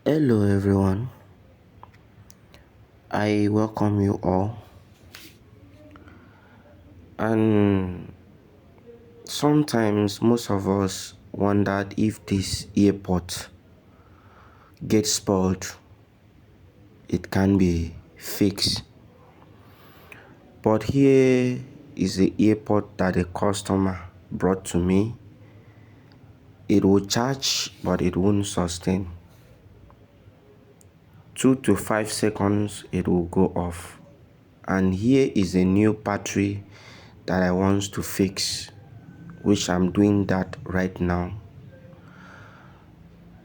Hello everyone, I welcome you all. And sometimes most of us wondered if this airport gets spoiled, it can be fixed. But here is the airport that a customer brought to me. It will charge, but it won't sustain. 2 to 5 seconds, it will go off. And here is a new battery that I want to fix, which I'm doing that right now.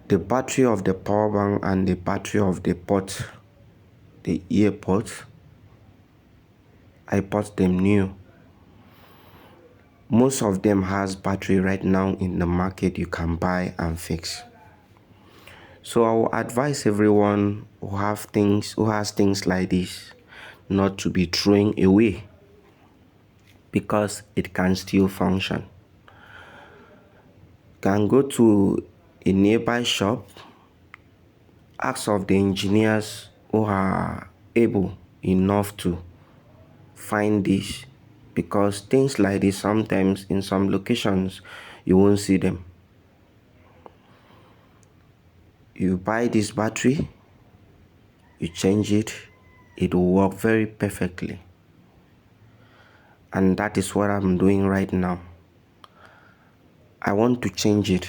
The battery of the power bank and the battery of the earpod, I bought them new. Most of them has battery right now in the market you can buy and fix. So I will advise everyone who has things like this not to be throwing away, because it can still function. Can go to a nearby shop, ask of the engineers who are able enough to find this, because things like this sometimes in some locations you won't see them. You buy this battery, you change it, it will work very perfectly. And that is what I'm doing right now. I want to change it.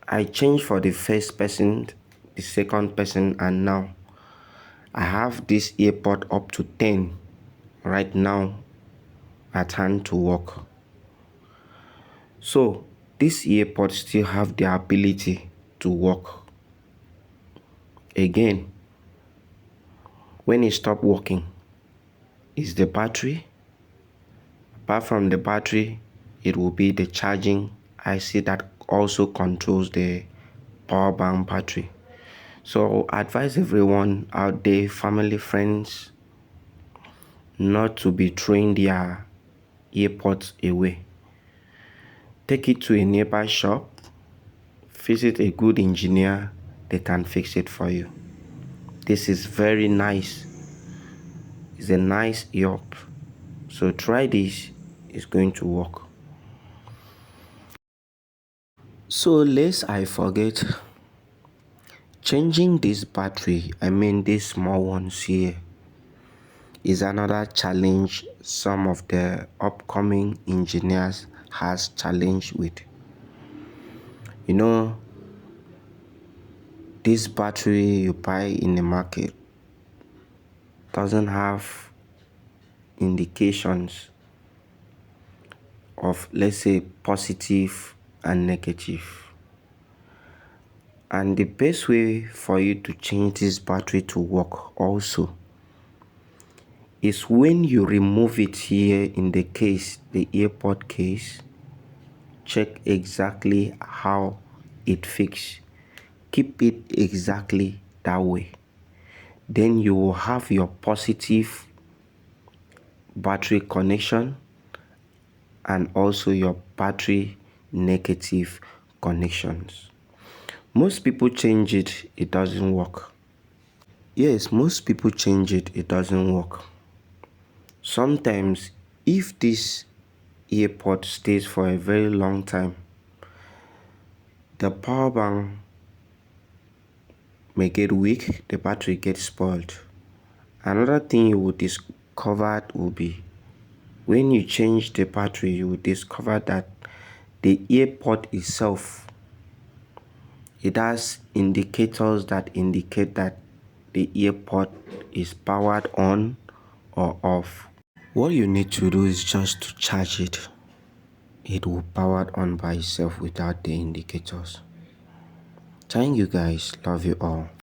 I changed for the first person, the second person, and now I have this earpod up to 10 right now at hand to work. So this earpod still have the ability to work. Again, when it stop working, is the battery. Apart from the battery, it will be the charging IC that also controls the power bank battery. So I advise everyone out there, family, friends, not to be throwing their earpods away. Take it to a nearby shop, visit a good engineer, they can fix it for you. This is very nice. It's a nice earp. So try this, it's going to work. So lest I forget, changing this battery, these small ones here, is another challenge some of the upcoming engineers has challenged with. This battery you buy in the market doesn't have indications of, let's say, positive and negative. And the best way for you to change this battery to work also is when you remove it here in the case, the earpod case, check exactly how it fixed. Keep it exactly that way. Then you will have your positive battery connection and also your battery negative connections. Most people change it, it doesn't work. Yes, most people change it, it doesn't work. Sometimes if this earpod stays for a very long time, the power bank may get weak, the battery gets spoiled. Another thing you will discover will be when you change the battery, you will discover that the earpod itself, it has indicators that indicate that the earpod is powered on or off. What you need to do is just to charge it. It will power on by itself without the indicators. Thank you guys. Love you all.